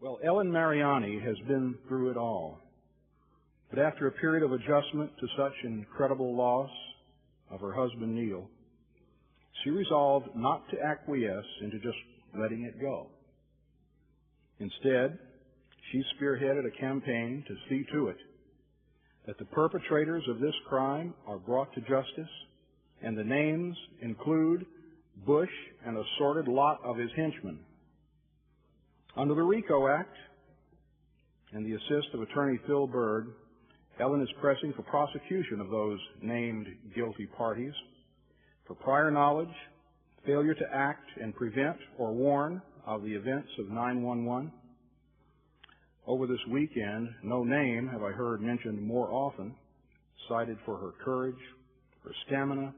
Well, Ellen Mariani has been through it all. But after a period of adjustment to such incredible loss of her husband, Neil, she resolved not to acquiesce into just letting it go. Instead, she spearheaded a campaign to see to it that the perpetrators of this crime are brought to justice, and the names include Bush and a assorted lot of his henchmen. Under the RICO Act and the assist of attorney Phil Berg, Ellen is pressing for prosecution of those named guilty parties for prior knowledge, failure to act and prevent or warn of the events of 9/11. Over this weekend, no name have I heard mentioned more often, cited for her courage, her stamina,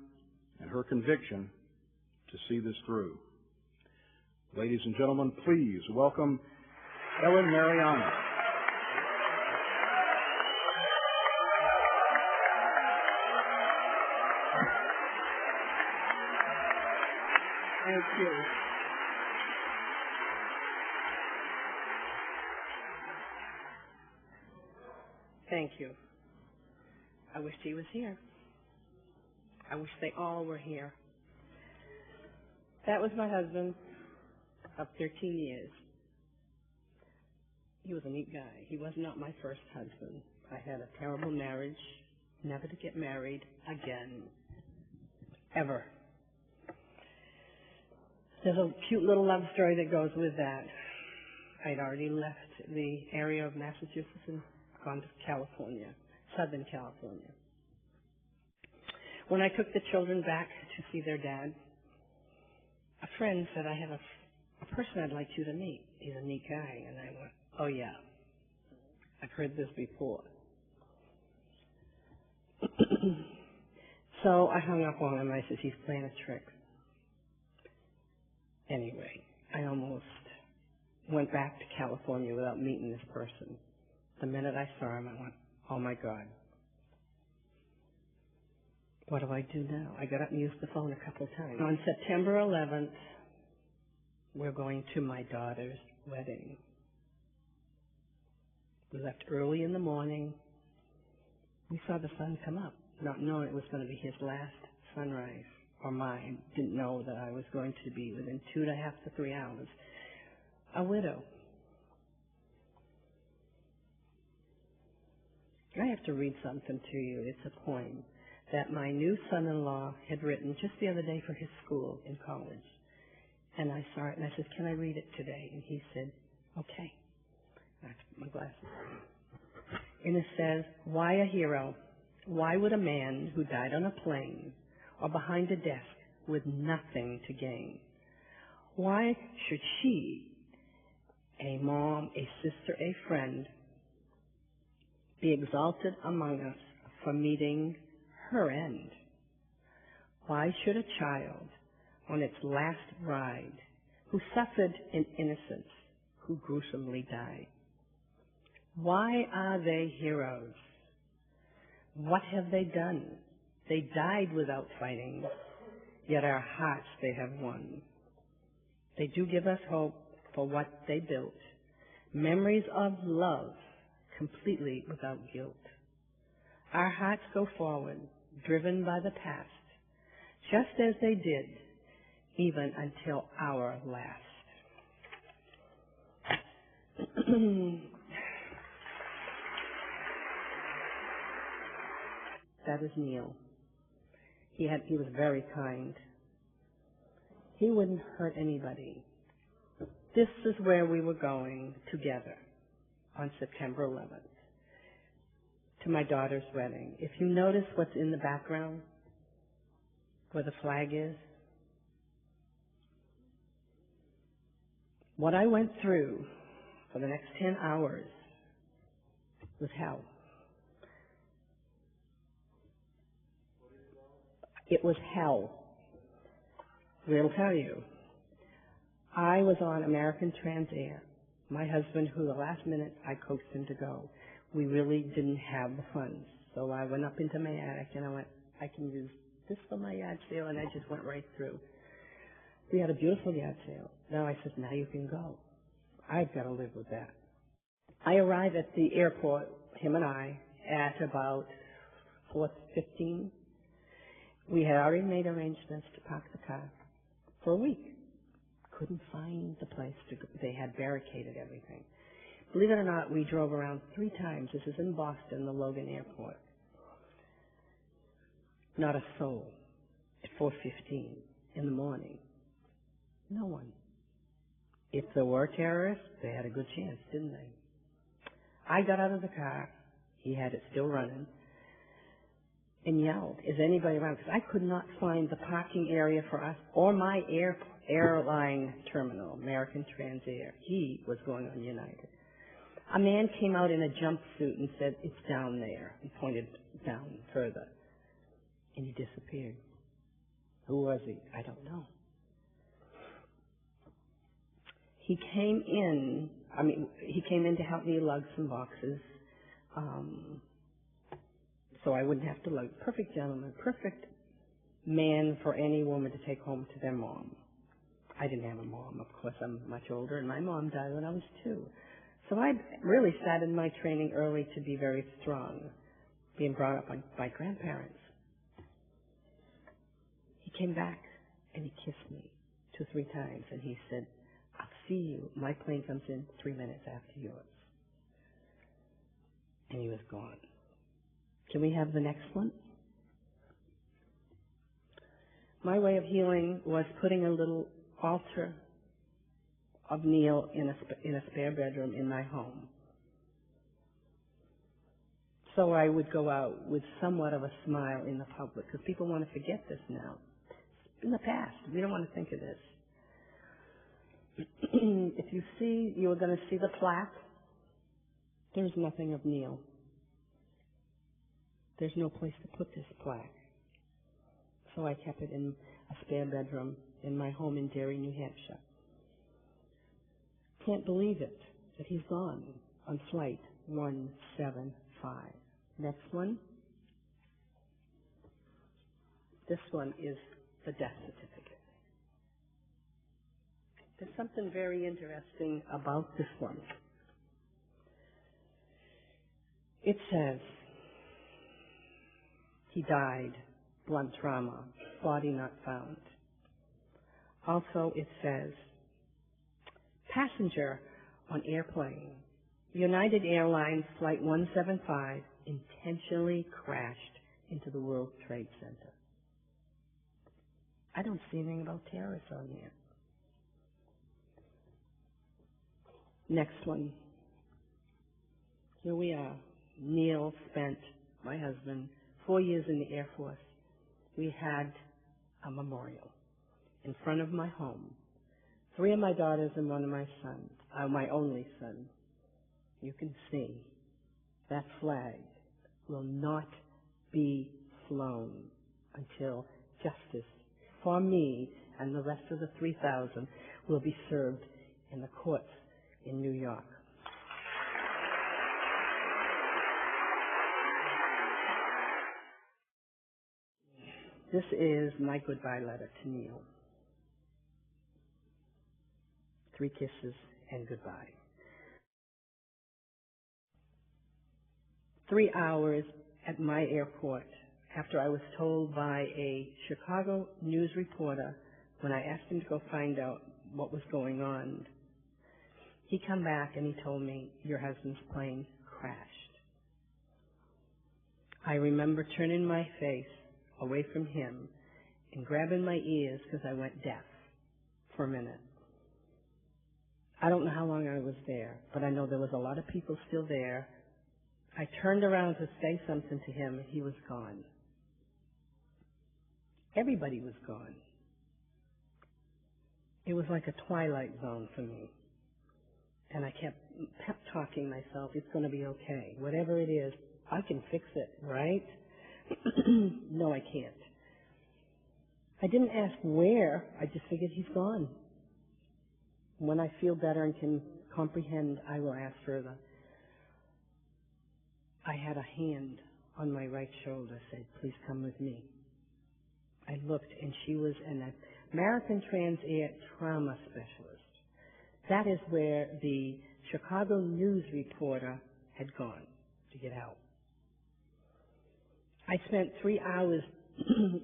and her conviction to see this through. Ladies and gentlemen, please welcome Ellen Mariani. Thank you. Thank you. I wish he was here. I wish they all were here. That was my husband of 13 years. He was a neat guy. He was not my first husband. I had a terrible marriage, never to get married again, ever. There's a cute little love story that goes with that. I'd already left the area of Massachusetts and gone to California, Southern California. When I took the children back to see their dad, a friend said, I have a person I'd like you to meet. He's a neat guy. And I went, oh yeah, I've heard this before. So I hung up on him. I said, he's playing a trick. Anyway, I almost went back to California without meeting this person. The minute I saw him, I went, oh my God. What do I do now? I got up and used the phone a couple of times. On September 11th, we're going to my daughter's wedding. We left early in the morning. We saw the sun come up, not knowing it was going to be his last sunrise, or mine. Didn't know that I was going to be, within 2.5 to 3 hours, a widow. I have to read something to you. It's a poem that my new son-in-law had written just the other day for his school in college. And I saw it, and I said, can I read it today? And he said, okay. I took my glasses on. And it says, why a hero? Why would a man who died on a plane or behind a desk with nothing to gain? Why should she, a mom, a sister, a friend, be exalted among us for meeting her end? Why should a child on its last ride, who suffered in innocence, who gruesomely died, why are they heroes? What have they done? They died without fighting, yet our hearts they have won. They do give us hope for what they built, memories of love, completely without guilt. Our hearts go forward, driven by the past, just as they did, even until our last. That is Neil. He was very kind. He wouldn't hurt anybody. This is where we were going together on September 11th, to my daughter's wedding. If you notice what's in the background, where the flag is, what I went through for the next 10 hours was hell. It was hell. We'll tell you. I was on American Transair. My husband, who the last minute I coaxed him to go, we really didn't have the funds. So I went up into my attic and I went, I can use this for my yard sale, and I just went right through. We had a beautiful yard sale. Now I said, now you can go. I've got to live with that. I arrive at the airport, him and I, at about 4:15. We had already made arrangements to park the car for a week. Couldn't find the place to go. They had barricaded everything. Believe it or not, we drove around 3 times. This is in Boston, the Logan Airport. Not a soul at 4:15 in the morning. No one. If there were terrorists, they had a good chance, didn't they? I got out of the car. He had it still running. And yelled, is anybody around? Because I could not find the parking area for us or my airline terminal, American Transair. He was going on United. A man came out in a jumpsuit and said, it's down there. He pointed down further. And he disappeared. Who was he? I don't know. He came in to help me lug some boxes. So I wouldn't have to lug. Perfect gentleman, perfect man for any woman to take home to their mom. I didn't have a mom, of course. I'm much older, and my mom died when I was 2. So I really started my training early to be very strong, being brought up by grandparents. He came back, and he kissed me 2 or 3 times, and he said, I'll see you. My plane comes in 3 minutes after yours. And he was gone. Can we have the next one? My way of healing was putting a little altar of Neil in a spare bedroom in my home. So I would go out with somewhat of a smile in the public, because people want to forget this now. In the past, we don't want to think of this. If you're going to see the plaque, there's nothing of Neil. There's no place to put this plaque. So I kept it in a spare bedroom in my home in Derry, New Hampshire. Can't believe it that he's gone on flight 175. Next one. This one is the death certificate. There's something very interesting about this one. It says, he died, blunt trauma, body not found. Also, it says, passenger on airplane, United Airlines Flight 175 intentionally crashed into the World Trade Center. I don't see anything about terrorists on here. Next one. Here we are. Neil spent, my husband, 4 years in the Air Force. We had a memorial in front of my home. 3 of my daughters and 1 of my sons, my only son. You can see that flag will not be flown until justice for me and the rest of the 3,000 will be served in the courts in New York. This is my goodbye letter to Neil. 3 kisses and goodbye. 3 hours at my airport after I was told by a Chicago news reporter when I asked him to go find out what was going on. He come back and he told me, your husband's plane crashed. I remember turning my face away from him and grabbing my ears because I went deaf for a minute. I don't know how long I was there, but I know there was a lot of people still there. I turned around to say something to him, and he was gone. Everybody was gone. It was like a twilight zone for me. And I kept pep-talking myself, it's going to be okay. Whatever it is, I can fix it, right? No, I can't. I didn't ask where. I just figured he's gone. When I feel better and can comprehend, I will ask further. I had a hand on my right shoulder, said, please come with me. I looked, and she was an American Transair trauma specialist. That is where the Chicago news reporter had gone to get help. I spent 3 hours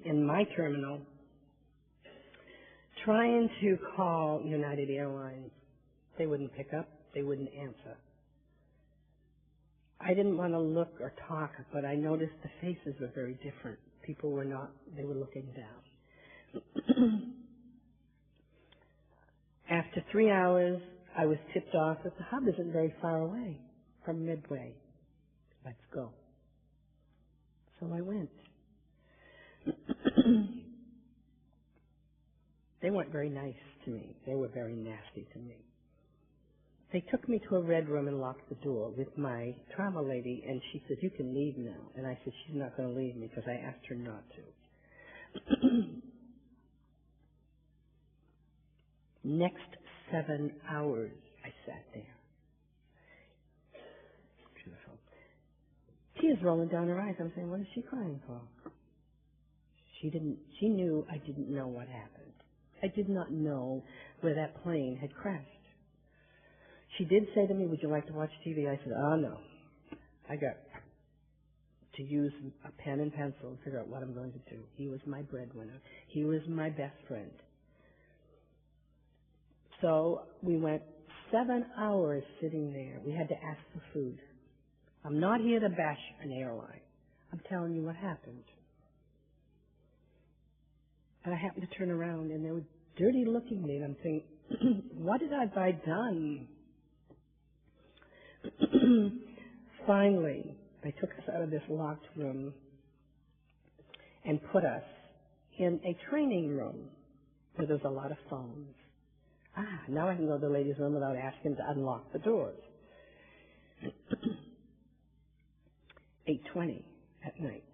in my terminal trying to call United Airlines. They wouldn't pick up. They wouldn't answer. I didn't want to look or talk, but I noticed the faces were very different. People were not, they were looking down. After 3 hours, I was tipped off that the hub isn't very far away from Midway. Let's go. So I went. They weren't very nice to me. They were very nasty to me. They took me to a red room and locked the door with my travel lady, and she said, "You can leave now." And I said, "She's not going to leave me," because I asked her not to. Next 7 hours, I sat there. Beautiful. Tears rolling down her eyes. I'm saying, what is she crying for? She knew I didn't know what happened. I did not know where that plane had crashed. She did say to me, "Would you like to watch TV?" I said, "Oh, no. I got to use a pen and pencil to figure out what I'm going to do." He was my breadwinner. He was my best friend. So we went 7 hours sitting there. We had to ask for food. I'm not here to bash an airline. I'm telling you what happened. And I happened to turn around, and they were dirty looking at me, and I'm thinking, what have I done? Finally, they took us out of this locked room and put us in a training room where there's a lot of phones. Now I can go to the ladies' room without asking to unlock the doors. 8:20 at night.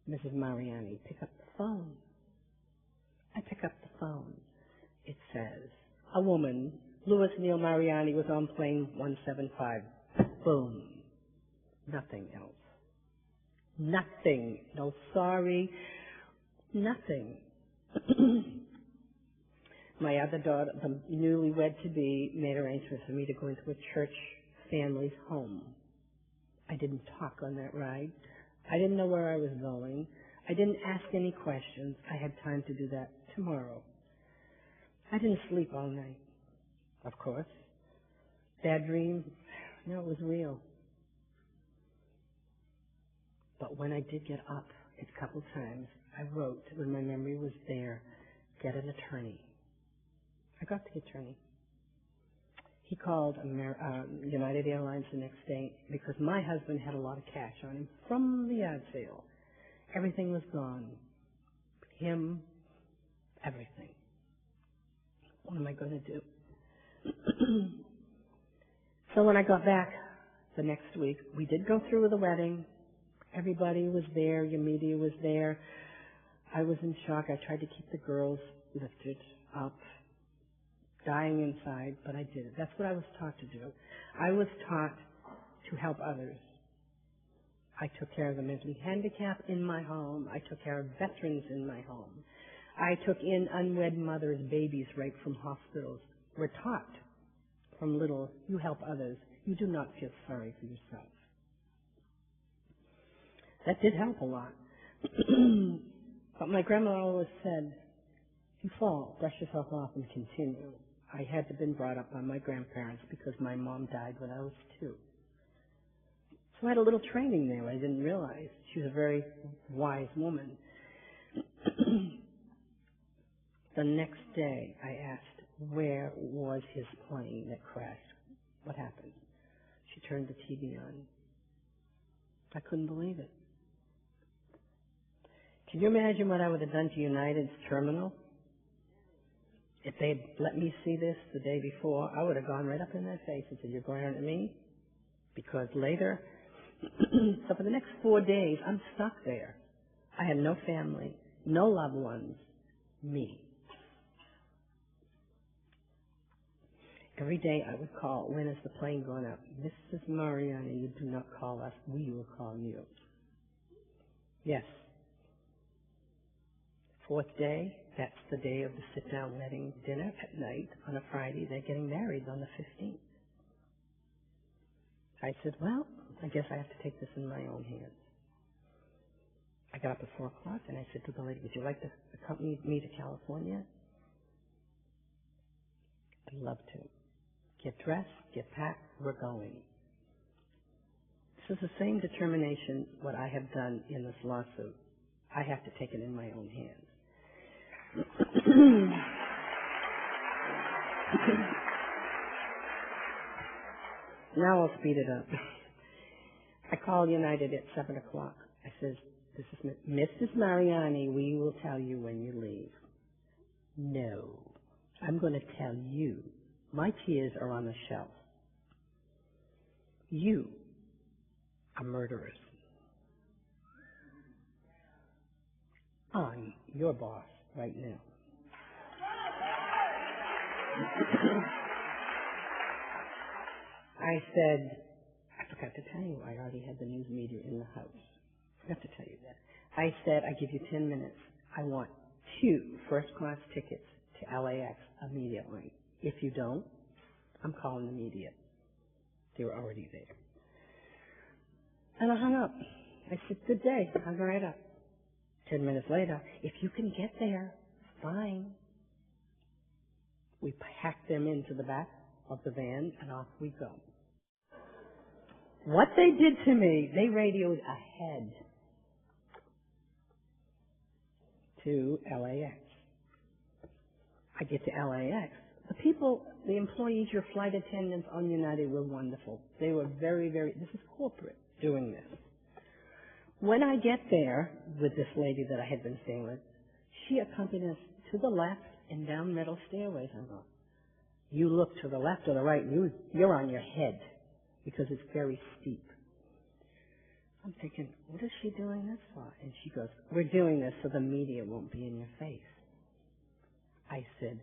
Mrs. Mariani, pick up the phone. I pick up the phone. It says, "A woman, Louis Neil Mariani, was on plane 175. Boom. Nothing else. Nothing. No sorry. Nothing. My other daughter, the newlywed-to-be, made arrangements for me to go into a church family's home. I didn't talk on that ride. I didn't know where I was going. I didn't ask any questions. I had time to do that tomorrow. I didn't sleep all night, of course. Bad dream? No, it was real. But when I did get up a couple times, I wrote, when my memory was there, get an attorney. I got the attorney. He called United Airlines the next day because my husband had a lot of cash on him from the yard sale. Everything was gone. Him, everything. What am I going to do? So when I got back the next week, we did go through with the wedding. Everybody was there. Your media was there. I was in shock. I tried to keep the girls lifted up, dying inside, but I did it. That's what I was taught to do. I was taught to help others. I took care of the mentally handicapped in my home. I took care of veterans in my home. I took in unwed mothers, babies right from hospitals. We're taught from little, you help others. You do not feel sorry for yourself. That did help a lot. But my grandma always said, if you fall, brush yourself off and continue. I had to been brought up by my grandparents because my mom died when I was 2. So I had a little training there I didn't realize. She was a very wise woman. The next day I asked, where was his plane that crashed? What happened? She turned the TV on. I couldn't believe it. Can you imagine what I would have done to United's terminal? If they had let me see this the day before, I would have gone right up in their face and said, "You're going at me?" Because later, so for the next 4 days, I'm stuck there. I had no family, no loved ones, me. Every day I would call, when is the plane going up? Mrs. Mariani, you do not call us, we will call you. Yes. Fourth day, that's the day of the sit-down wedding dinner at night on a Friday. They're getting married on the 15th. I said, well, I guess I have to take this in my own hands. I got up at 4 o'clock and I said to the lady, would you like to accompany me to California? I'd love to. Get dressed, get packed, we're going. This is the same determination what I have done in this lawsuit. I have to take it in my own hands. Now I'll speed it up. I called United at 7 o'clock. I says, this is Mrs. Mariani, we will tell you when you leave. No, I'm going to tell you. My tears are on the shelf. You are murderers. I'm your boss right now. I said, I forgot to tell you, I already had the news media in the house. I forgot to tell you that. I said, I give you 10 minutes. I want 2 first-class tickets to LAX immediately. If you don't, I'm calling the media. They were already there. And I hung up. I said, good day. Hung right up. 10 minutes later, if you can get there, fine. We packed them into the back of the van and off we go. What they did to me, they radioed ahead to LAX. I get to LAX. The people, the employees, your flight attendants on United were wonderful. They were very, very, this is corporate doing this. When I get there with this lady that I had been staying with, she accompanied us to the left and down metal stairways. I go, you look to the left or the right, you're on your head because it's very steep. I'm thinking, what is she doing this for? And she goes, we're doing this so the media won't be in your face. I said,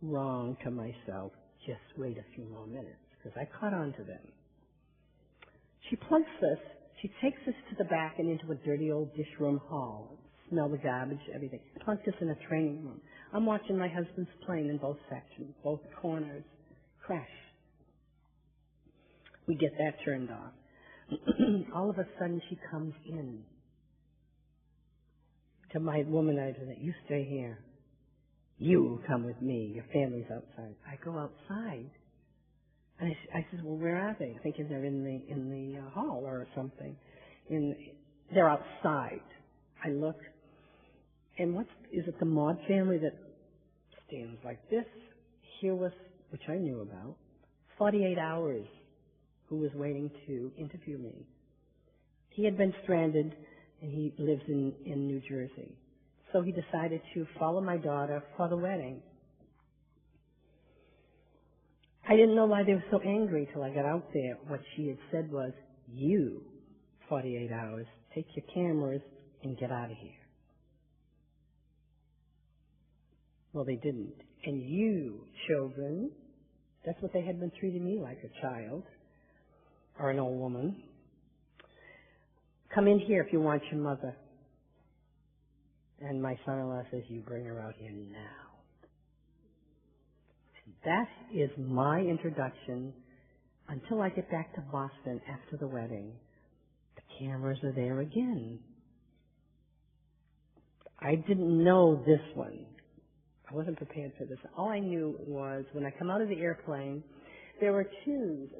wrong to myself, just wait a few more minutes because I caught on to them. She plugs us. She takes us to the back and into a dirty old dish room hall. Smell the garbage, everything. Plunked us in a training room. I'm watching my husband's plane in both sections, both corners, crash. We get that turned off. All of a sudden she comes in to my womanizer that you stay here. You come with me. Your family's outside. I go outside. And I said, well, where are they? Thinking they're in the hall or something. They're outside. I look, and is it the Maud family that stands like this? Here was, which I knew about, 48 Hours, who was waiting to interview me. He had been stranded, and he lives in New Jersey. So he decided to follow my daughter for the wedding. I didn't know why they were so angry till I got out there. What she had said was, you, 48 Hours, take your cameras and get out of here. Well, they didn't. And you, children, that's what they had been treating me like, a child or an old woman. Come in here if you want your mother. And my son-in-law says, you bring her out here now. That is my introduction until I get back to Boston after the wedding. The cameras are there again. I didn't know this one. I wasn't prepared for this. All I knew was when I come out of the airplane, there were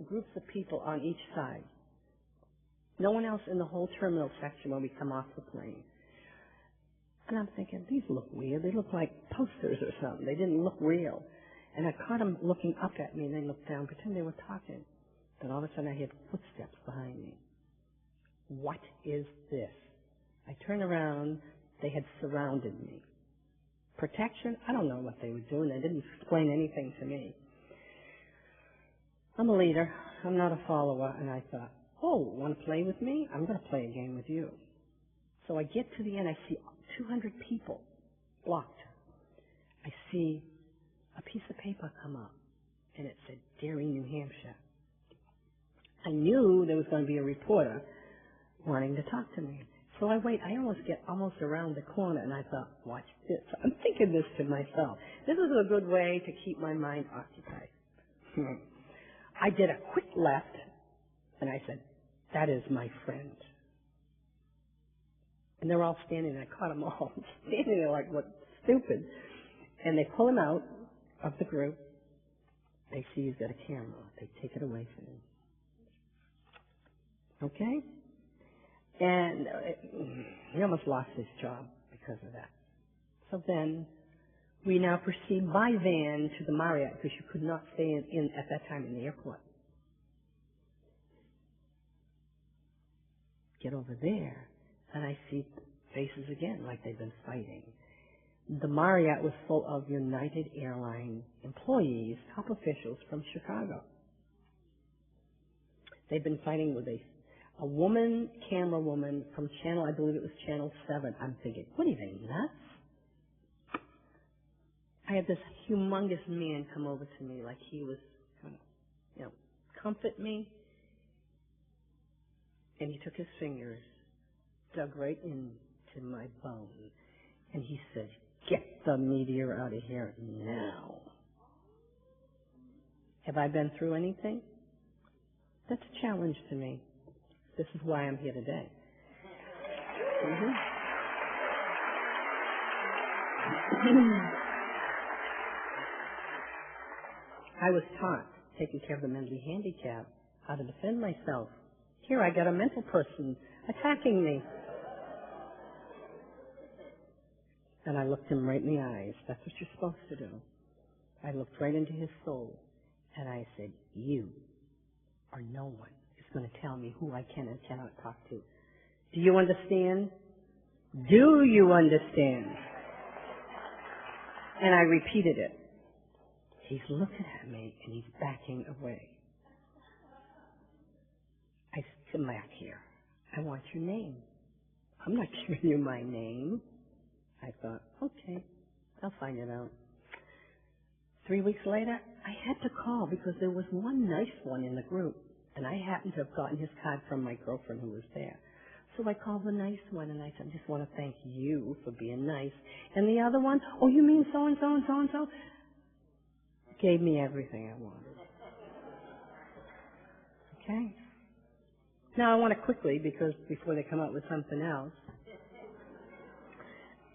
groups of people on each side. No one else in the whole terminal section when we come off the plane. And I'm thinking, these look weird. They look like posters or something. They didn't look real. And I caught them looking up at me, and they looked down, pretend they were talking. Then all of a sudden I heard footsteps behind me. What is this? I turn around. They had surrounded me. Protection? I don't know what they were doing. They didn't explain anything to me. I'm a leader. I'm not a follower. And I thought, oh, want to play with me? I'm going to play a game with you. So I get to the end. I see 200 people blocked. I see a piece of paper come up, and it said, Derry, New Hampshire. I knew there was going to be a reporter wanting to talk to me. So I almost get around the corner, and I thought, watch this. I'm thinking this to myself. This is a good way to keep my mind occupied. I did a quick left, and I said, that is my friend. And they're all standing there. I caught them all standing there like, what, stupid. And they pull him out of the group. They see he's got a camera. They take it away from him. Okay? And he almost lost his job because of that. So then we now proceed by van to the Marriott because you could not stay in at that time in the airport. Get over there, and I see faces again like they've been fighting. The Marriott was full of United Airlines employees, top officials from Chicago. They've been fighting with a woman, camera woman from Channel, I believe it was Channel 7. I'm thinking, what are they, nuts? I had this humongous man come over to me like he was going to, comfort me. And he took his fingers, dug right into my bone, and he said, get the meteor out of here now. Have I been through anything? That's a challenge to me. This is why I'm here today. I was taught, taking care of the mentally handicapped, how to defend myself. Here I got a mental person attacking me. And I looked him right in the eyes. That's what you're supposed to do. I looked right into his soul, and I said, you or no one is going to tell me who I can and cannot talk to. Do you understand? Do you understand? And I repeated it. He's looking at me, and he's backing away. I said, come back here. I want your name. I'm not giving you my name. I thought, okay, I'll find it out. 3 weeks later, I had to call because there was one nice one in the group, and I happened to have gotten his card from my girlfriend who was there. So I called the nice one, and I said, I just want to thank you for being nice. And the other one, oh, you mean so-and-so and so-and-so? Gave me everything I wanted. Okay? Now I want to quickly, because before they come up with something else,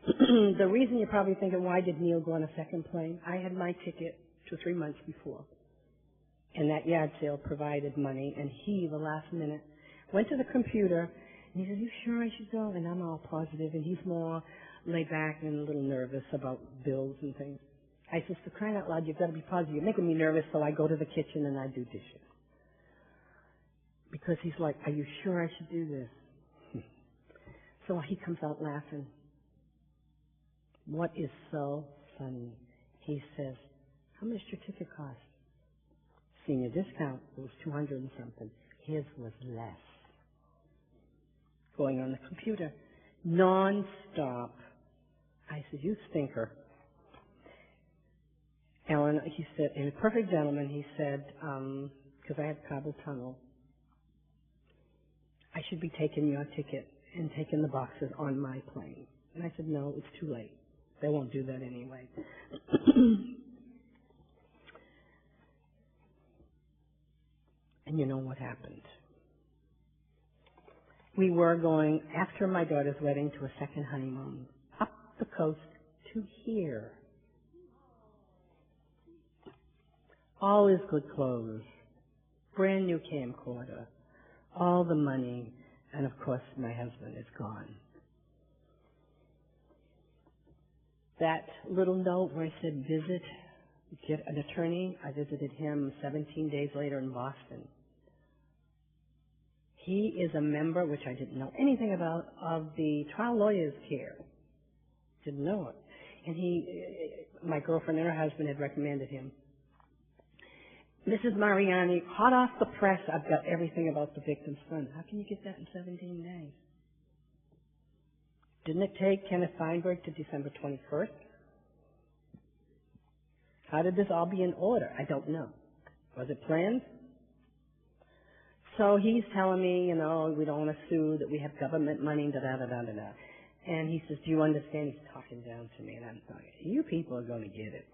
the reason you're probably thinking, why did Neil go on a second plane? I had my ticket 2 or 3 months before. And that yard sale provided money, and he, the last minute, went to the computer, and he said, you sure I should go? And I'm all positive, and he's more laid back and a little nervous about bills and things. I said, for crying out loud, you've got to be positive. You're making me nervous, so I go to the kitchen and I do dishes. Because he's like, are you sure I should do this? So he comes out laughing. What is so funny? He says, how much did your ticket cost? Senior discount, it was 200 and something. His was less. Going on the computer, non-stop. I said, you stinker. Ellen, he said, in a perfect gentleman, he said, because I had carpal tunnel, I should be taking your ticket and taking the boxes on my plane. And I said, no, it's too late. They won't do that anyway. And you know what happened? We were going, after my daughter's wedding, to a second honeymoon, up the coast to here. All his good clothes, brand new camcorder, all the money, and of course my husband is gone. That little note where I said visit, get an attorney, I visited him 17 days later in Boston. He is a member, which I didn't know anything about, of the trial lawyers care. Didn't know it. And my girlfriend and her husband had recommended him. Mrs. Mariani, hot off the press, I've got everything about the victim's son. How can you get that in 17 days? Didn't it take Kenneth Feinberg to December 21st? How did this all be in order? I don't know. Was it planned? So he's telling me, you know, we don't want to sue, that we have government money, da-da-da-da-da-da. And he says, do you understand? He's talking down to me, and I'm thinking, you people are going to get it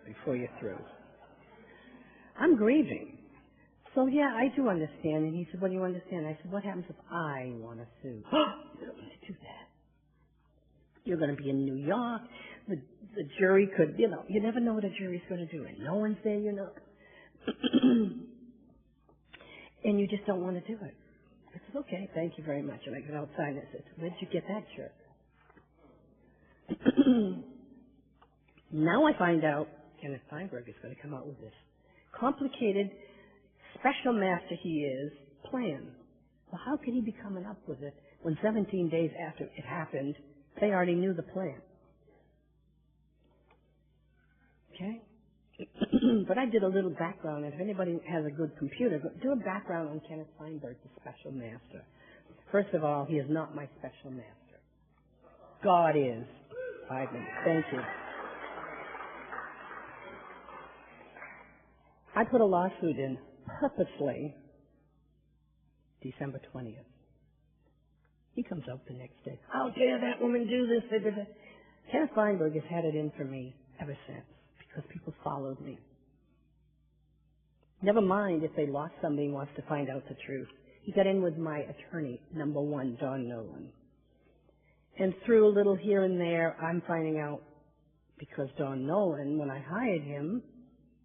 before you're through. I'm grieving. So, yeah, I do understand. And he said, what do you understand? I said, what happens if I want to sue? You don't want to do that. You're going to be in New York. The jury could, you know, you never know what a jury's going to do. And no one's there, you know. And you just don't want to do it. I said, okay, thank you very much. And I got outside and I said, where'd you get that shirt? Now I find out Kenneth Feinberg is going to come out with this complicated, special master he is, plan. Well, how could he be coming up with it when 17 days after it happened, they already knew the plan? Okay? But I did a little background, and if anybody has a good computer, do a background on Kenneth Feinberg, the special master. First of all, he is not my special master. God is. 5 minutes. Thank you. I put a lawsuit in purposely December 20th. He comes out the next day. How dare that woman do this? Kenneth Feinberg has had it in for me ever since because people followed me. Never mind if they lost somebody and wants to find out the truth. He got in with my attorney, number one, Don Nolan. And through a little here and there, I'm finding out because Don Nolan, when I hired him,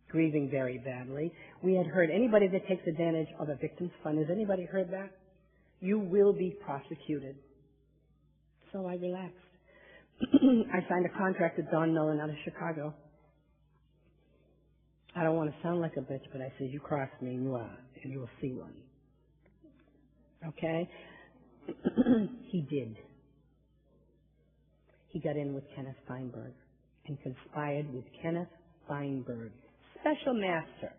grieving very badly, we had heard anybody that takes advantage of a victim's fund, has anybody heard that? You will be prosecuted. So I relaxed. I signed a contract with Don Nolan out of Chicago. I don't want to sound like a bitch, but I said, you cross me, and you will see one. Okay? He did. He got in with Kenneth Feinberg and conspired with Kenneth Feinberg, special master.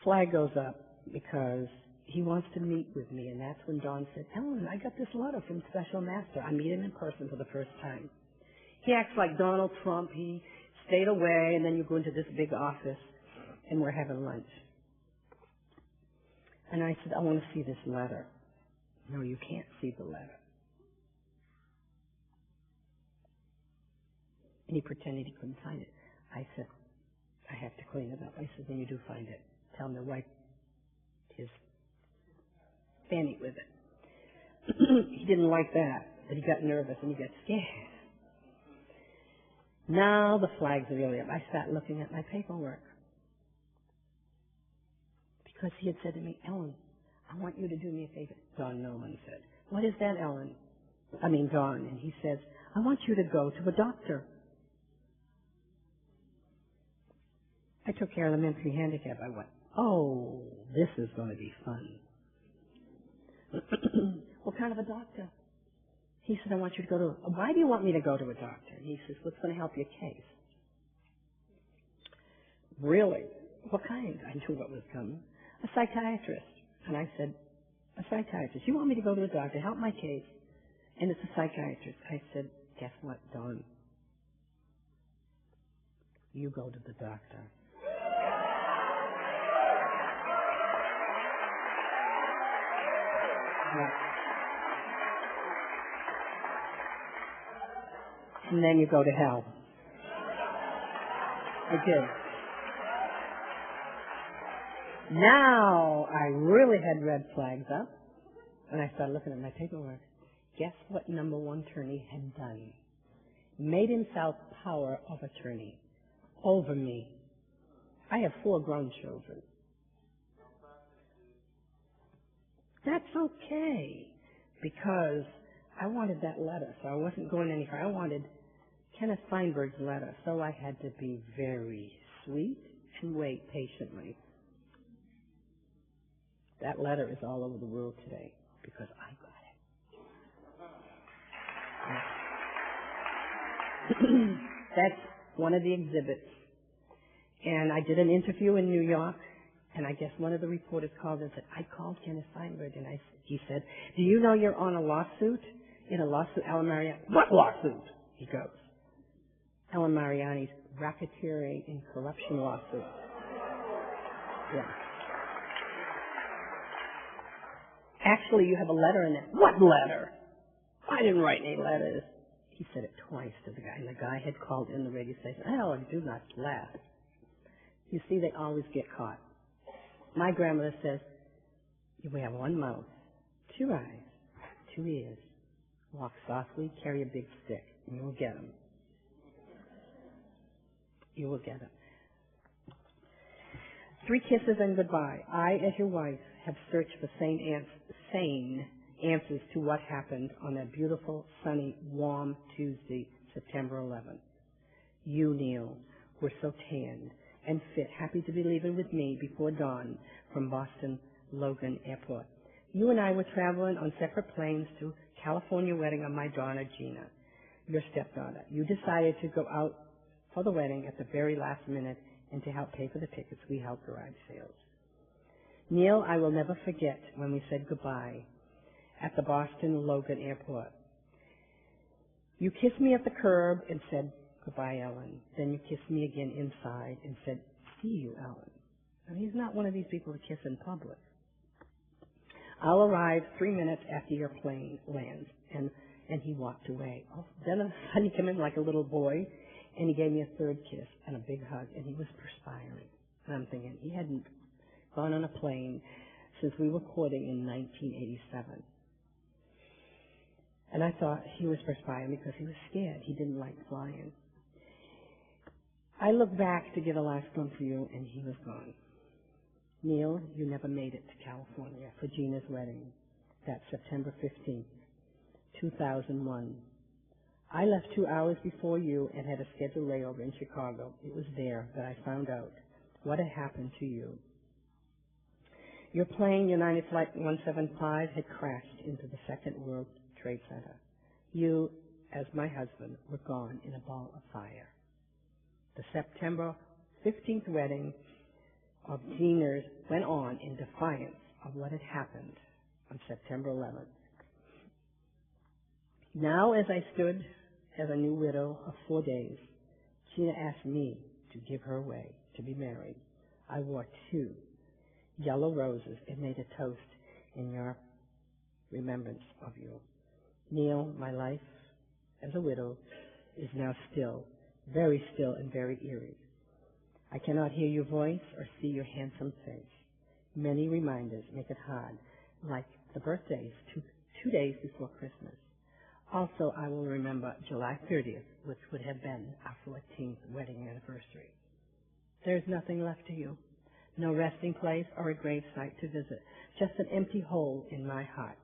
Flag goes up because he wants to meet with me, and that's when Don said, Ellen, I got this letter from special master. I meet him in person for the first time. He acts like Donald Trump. He stayed away, and then you go into this big office, and we're having lunch. And I said, I want to see this letter. No, you can't see the letter. And he pretended he couldn't find it. I said, I have to clean it up. I said, when you do find it, tell him to wipe his fanny with it. He didn't like that, but he got nervous and he got scared. Now the flags are really up. I sat looking at my paperwork because he had said to me, Ellen, I want you to do me a favor. Don Nolan said, what is that, Ellen? Don. And he says, I want you to go to a doctor. I took care of the mentally handicapped. I went, oh, this is going to be fun. What kind of a doctor? He said, I want you to go to, why do you want me to go to a doctor? And he says, what's going to help your case? Really? What kind? I knew what was coming. A psychiatrist. And I said, a psychiatrist. You want me to go to a doctor, help my case, and it's a psychiatrist. I said, guess what, Don? You go to the doctor. Yeah. And then you go to hell. I did. Now I really had red flags up, and I started looking at my paperwork. Guess what number one attorney had done? Made himself power of attorney over me. I have 4 grown children. That's okay, because I wanted that letter, so I wasn't going any further. I wanted Kenneth Feinberg's letter, so I had to be very sweet and wait patiently. That letter is all over the world today because I got it. That's one of the exhibits. And I did an interview in New York, and I guess one of the reporters called and said, I called Kenneth Feinberg, and he said, do you know you're on a lawsuit? In a lawsuit, Ellen Mariani. What lawsuit? He goes, Ellen Mariani's racketeering and corruption lawsuit. Yeah. Actually, you have a letter in there. What letter? I didn't write any letters. He said it twice to the guy, and the guy had called in the radio station. Oh, do not laugh. You see, they always get caught. My grandmother says, we have one mouth, two eyes, two ears. Walk softly, carry a big stick, and you will get them. You will get them. 3 kisses and goodbye. I, as your wife, have searched for sane answers to what happened on that beautiful, sunny, warm Tuesday, September 11th. You, Neil, were so tanned and fit, happy to be leaving with me before dawn from Boston Logan Airport. You and I were traveling on separate planes to California wedding of my daughter, Gina, your stepdaughter. You decided to go out for the wedding at the very last minute, and to help pay for the tickets, we held garage sales. Neil, I will never forget when we said goodbye at the Boston Logan Airport. You kissed me at the curb and said, goodbye, Ellen. Then you kissed me again inside and said, see you, Ellen. Now, he's not one of these people to kiss in public. I'll arrive 3 minutes after your plane lands, and he walked away. Oh, then all of a sudden he came in like a little boy, and he gave me a third kiss and a big hug, and he was perspiring. And I'm thinking, he hadn't gone on a plane since we were courting in 1987. And I thought he was perspiring because he was scared. He didn't like flying. I looked back to get a last one for you, and he was gone. Neil, you never made it to California for Gina's wedding. That's September 15th, 2001. I left 2 hours before you and had a scheduled layover in Chicago. It was there that I found out what had happened to you. Your plane, United Flight 175, had crashed into the Second World Trade Center. You, as my husband, were gone in a ball of fire. The September 15th wedding of Gina's went on in defiance of what had happened on September 11th. Now, as I stood as a new widow of 4 days, Gina asked me to give her away to be married. I wore 2 yellow roses and made a toast in your remembrance of you. Neil, my life as a widow is now still, very still and very eerie. I cannot hear your voice or see your handsome face. Many reminders make it hard, like the birthdays 2 days before Christmas. Also, I will remember July 30th, which would have been our 14th wedding anniversary. There is nothing left to you, no resting place or a grave site to visit, just an empty hole in my heart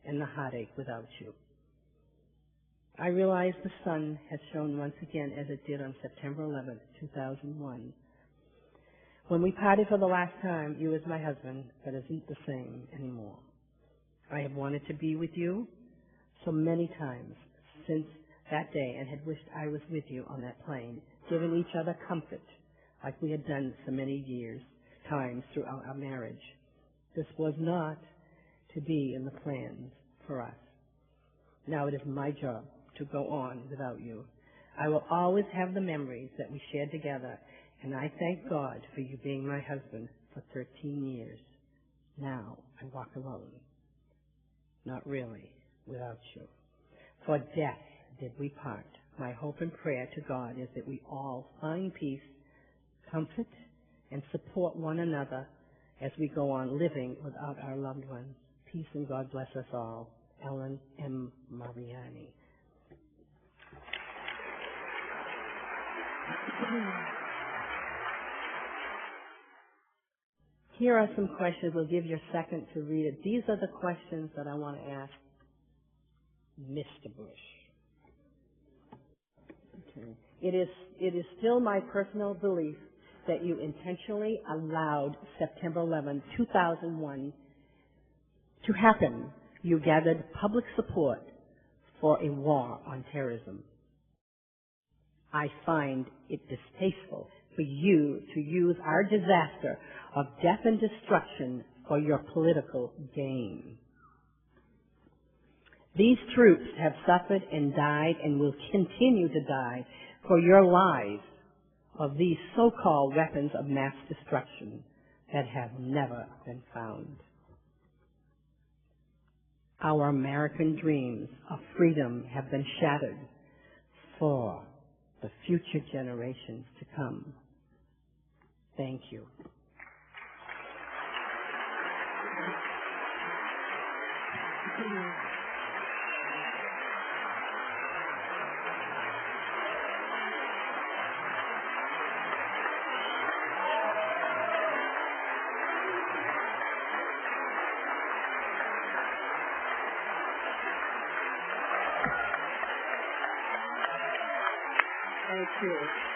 and the heartache without you. I realize the sun has shone once again as it did on September 11th, 2001. When we parted for the last time, you as my husband, but isn't the same anymore. I have wanted to be with you so many times since that day and had wished I was with you on that plane, giving each other comfort like we had done so many times throughout our marriage. This was not to be in the plans for us. Now it is my job to go on without you. I will always have the memories that we shared together, and I thank God for you being my husband for 13 years. Now I walk alone. Not really. Without you. For death did we part. My hope and prayer to God is that we all find peace, comfort, and support one another as we go on living without our loved ones. Peace and God bless us all. Ellen M. Mariani. Here are some questions. We'll give you a second to read it. These are the questions that I want to ask Mr. Bush. Okay. It is still my personal belief that you intentionally allowed September 11, 2001 to happen. You gathered public support for a war on terrorism. I find it distasteful for you to use our disaster of death and destruction for your political gain. These troops have suffered and died and will continue to die for your lies of these so-called weapons of mass destruction that have never been found. Our American dreams of freedom have been shattered for the future generations to come. Thank you. Thank you.